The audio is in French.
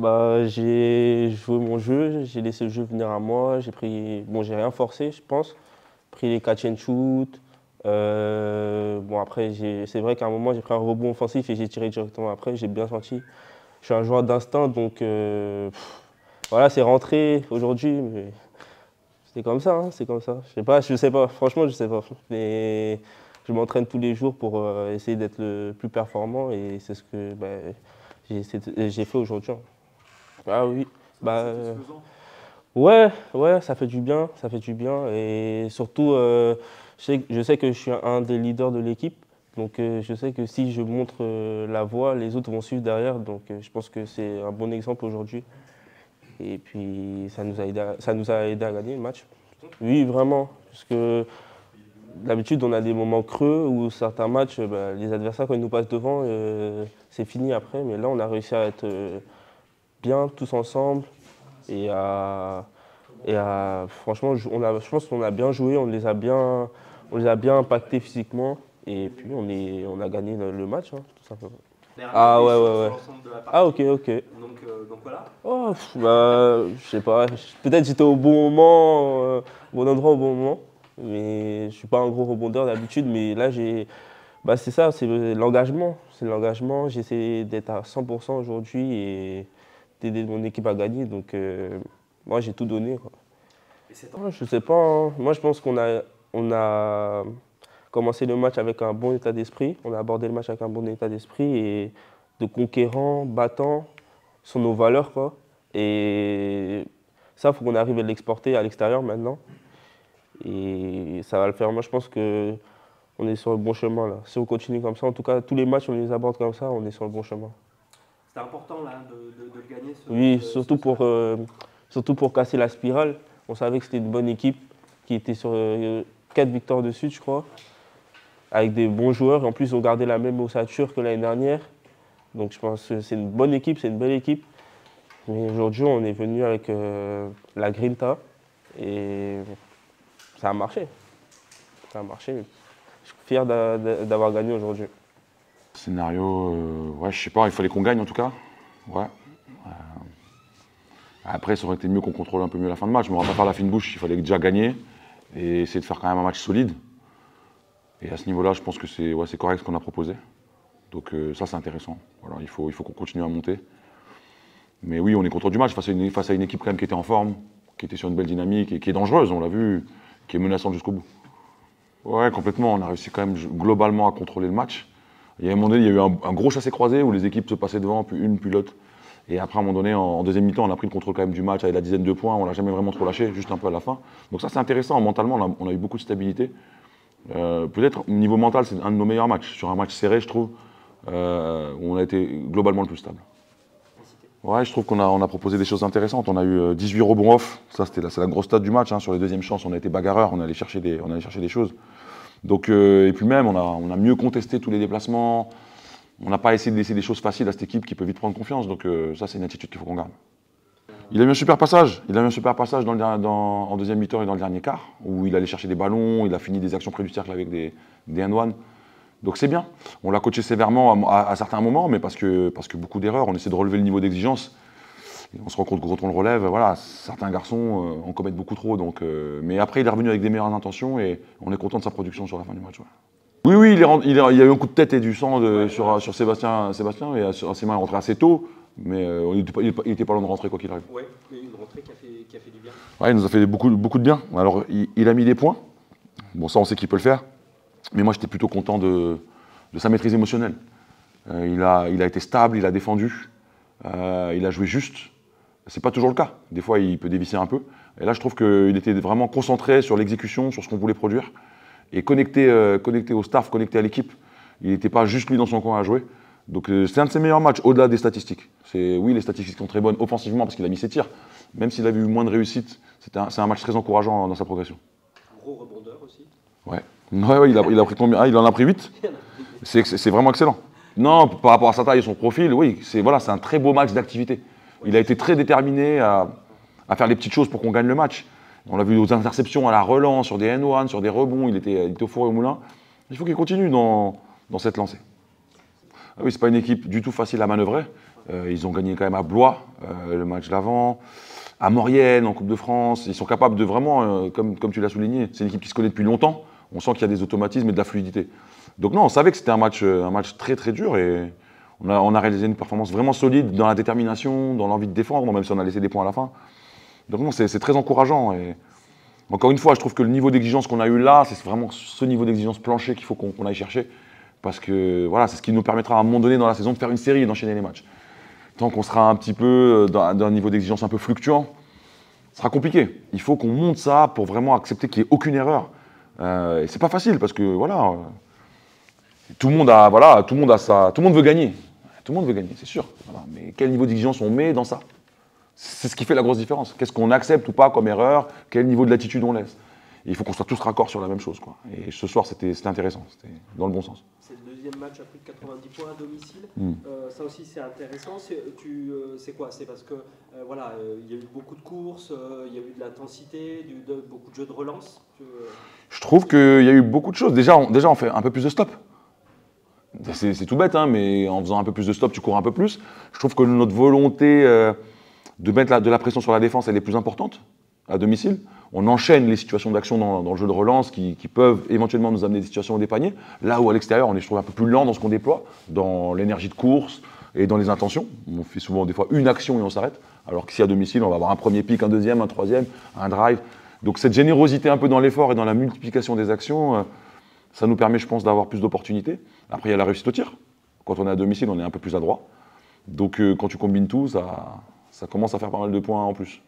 Bah, j'ai joué mon jeu, j'ai laissé le jeu venir à moi, j'ai pris, bon, j'ai rien forcé, je pense, pris les catch and shoot. Bon, après, c'est vrai qu'à un moment, j'ai pris un rebond offensif et j'ai tiré directement après, j'ai bien senti. Je suis un joueur d'instinct, donc voilà, c'est rentré aujourd'hui, mais c'est comme ça, hein, c'est comme ça. Je sais pas, franchement, je sais pas. Mais je m'entraîne tous les jours pour essayer d'être le plus performant et c'est ce que j'ai fait aujourd'hui, hein. Ah oui, bah ouais, ouais, ça fait du bien, ça fait du bien. Et surtout, je sais que je suis un des leaders de l'équipe. Donc je sais que si je montre la voie, les autres vont suivre derrière. Donc je pense que c'est un bon exemple aujourd'hui. Et puis ça nous a ça nous a aidé à gagner le match. Oui, vraiment. Parce que d'habitude, on a des moments creux où certains matchs, les adversaires, quand ils nous passent devant, c'est fini après. Mais là, on a réussi à être bien tous ensemble. Franchement, je pense qu'on a bien joué, on les a bien impactés physiquement. Et puis, on a gagné le match, hein, tout simplement. Ah ouais, ouais, ouais. Ah ok, ok. Donc voilà. Oh, je sais pas, peut-être j'étais au bon moment, au bon endroit au bon moment. Mais je suis pas un gros rebondeur d'habitude, mais là, c'est ça, c'est l'engagement. C'est l'engagement. J'essaie d'être à 100% aujourd'hui et d'aider mon équipe à gagner. Donc, moi, j'ai tout donné, quoi. Je sais pas, hein. Moi, je pense on a commencé le match avec un bon état d'esprit. On a abordé le match avec un bon état d'esprit et de conquérant, battant, sont nos valeurs, quoi. Et ça, il faut qu'on arrive à l'exporter à l'extérieur maintenant. Et ça va le faire. Moi, je pense que on est sur le bon chemin, là. Si on continue comme ça, en tout cas, tous les matchs, on les aborde comme ça, on est sur le bon chemin. C'était important là, de le gagner. Oui, surtout pour casser la spirale. On savait que c'était une bonne équipe qui était sur 4 victoires de suite, je crois, avec des bons joueurs. Et en plus, ils ont gardé la même ossature que l'année dernière. Donc je pense que c'est une bonne équipe, c'est une belle équipe. Mais aujourd'hui, on est venu avec la Grinta et ça a marché. Ça a marché. Je suis fier d'avoir gagné aujourd'hui. Scénario, ouais, je sais pas, il fallait qu'on gagne en tout cas. Ouais. Après, ça aurait été mieux qu'on contrôle un peu mieux la fin de match, mais on va pas faire la fine bouche, il fallait déjà gagner et essayer de faire quand même un match solide. Et à ce niveau-là, je pense que c'est correct ce qu'on a proposé. Donc ça, c'est intéressant. Voilà, il faut qu'on continue à monter. Mais oui, on est content du match face à une équipe quand même qui était en forme, qui était sur une belle dynamique et qui est dangereuse, on l'a vu, qui est menaçante jusqu'au bout. Ouais, complètement. On a réussi quand même globalement à contrôler le match. Il y a un moment donné, il y a eu un gros chassé-croisé où les équipes se passaient devant, puis une, puis l'autre. Et après, à un moment donné, en deuxième mi-temps, on a pris le contrôle quand même du match avec la dizaine de points. On l'a jamais vraiment trop lâché, juste un peu à la fin. Donc ça, c'est intéressant. Mentalement, on a eu beaucoup de stabilité. Peut-être au niveau mental, c'est un de nos meilleurs matchs. Sur un match serré, je trouve, où on a été globalement le plus stable. Ouais, je trouve qu'on a proposé des choses intéressantes. On a eu 18 rebonds off. Ça, c'est la grosse stat du match, hein. Sur les deuxièmes chances, on a été bagarreurs. On allait chercher des choses. Donc, et puis même, on a mieux contesté tous les déplacements. On n'a pas essayé de laisser des choses faciles à cette équipe qui peut vite prendre confiance. Donc ça, c'est une attitude qu'il faut qu'on garde. Il a eu un super passage. Il a eu un super passage en deuxième mi-temps et dans le dernier quart, où il allait chercher des ballons, il a fini des actions près du cercle avec des end-one. Donc c'est bien. On l'a coaché sévèrement à certains moments, mais parce que beaucoup d'erreurs, on essaie de relever le niveau d'exigence. On se rend compte que quand on le relève, voilà, certains garçons en commettent beaucoup trop. Donc, mais après, il est revenu avec des meilleures intentions et on est content de sa production sur la fin du match. Ouais. Oui, il y a eu un coup de tête et du sang sur Sébastien. Et ses mains est rentré assez tôt, mais il était pas loin de rentrer quoi qu'il arrive. Oui, mais une rentrée qui a fait du bien. Ouais, il nous a fait beaucoup de bien. Alors, il a mis des points. Bon, ça, on sait qu'il peut le faire. Mais moi, j'étais plutôt content de sa maîtrise émotionnelle. Il a été stable, il a défendu, il a joué juste. C'est pas toujours le cas. Des fois, il peut dévisser un peu. Et là, je trouve qu'il était vraiment concentré sur l'exécution, sur ce qu'on voulait produire. Et connecté au staff, connecté à l'équipe. Il n'était pas juste lui dans son coin à jouer. Donc c'est un de ses meilleurs matchs, au-delà des statistiques. Oui, les statistiques sont très bonnes offensivement parce qu'il a mis ses tirs. Même s'il avait eu moins de réussite, c'est un match très encourageant dans sa progression. Gros rebondeur aussi. Ouais, il a pris combien? Ah, il en a pris 8. C'est vraiment excellent. Non, par rapport à sa taille et son profil, oui, c'est un très beau match d'activité. Il a été très déterminé à faire les petites choses pour qu'on gagne le match. On l'a vu aux interceptions, à la relance, sur des N1, sur des rebonds, il était au four et au moulin. Il faut qu'il continue dans cette lancée. Ah oui, c'est pas une équipe du tout facile à manœuvrer, Ils ont gagné quand même à Blois, le match d'avant, à Maurienne en Coupe de France. Ils sont capables de vraiment, comme tu l'as souligné, c'est une équipe qui se connaît depuis longtemps. On sent qu'il y a des automatismes et de la fluidité. Donc non, on savait que c'était un match très très dur et on a réalisé une performance vraiment solide dans la détermination, dans l'envie de défendre, même si on a laissé des points à la fin. Donc non, c'est très encourageant. Et encore une fois, je trouve que le niveau d'exigence qu'on a eu là, c'est vraiment ce niveau d'exigence plancher qu'il faut qu'on aille chercher. Parce que voilà, c'est ce qui nous permettra à un moment donné dans la saison de faire une série et d'enchaîner les matchs. Tant qu'on sera un petit peu dans un niveau d'exigence un peu fluctuant, ce sera compliqué. Il faut qu'on monte ça pour vraiment accepter qu'il n'y ait aucune erreur. Et c'est pas facile parce que voilà, tout le monde veut gagner. Tout le monde veut gagner, c'est sûr. Voilà. Mais quel niveau d'exigence on met dans ça? C'est ce qui fait la grosse différence. Qu'est-ce qu'on accepte ou pas comme erreur? Quel niveau de latitude on laisse? Et il faut qu'on soit tous raccords sur la même chose, quoi. Et ce soir, c'était intéressant, c'était dans le bon sens. C'est le deuxième match à plus de 90 points à domicile. Mm. Ça aussi, c'est intéressant. C'est quoi? C'est parce que voilà, il y a eu beaucoup de courses, il y a eu de l'intensité, beaucoup de jeux de relance. Je trouve qu'il y a eu beaucoup de choses. Déjà, on fait un peu plus de stop. C'est tout bête, hein, mais en faisant un peu plus de stop, tu cours un peu plus. Je trouve que notre volonté de mettre de la pression sur la défense, elle est plus importante à domicile. On enchaîne les situations d'action dans le jeu de relance qui peuvent éventuellement nous amener des situations des paniers. Là où à l'extérieur, on est, je trouve, un peu plus lent dans ce qu'on déploie, dans l'énergie de course et dans les intentions. On fait souvent des fois une action et on s'arrête. Alors qu'ici à domicile, on va avoir un premier pic, un deuxième, un troisième, un drive. Donc cette générosité un peu dans l'effort et dans la multiplication des actions, ça nous permet, je pense, d'avoir plus d'opportunités. Après, il y a la réussite au tir. Quand on est à domicile, on est un peu plus adroit. Donc quand tu combines tout, ça commence à faire pas mal de points en plus.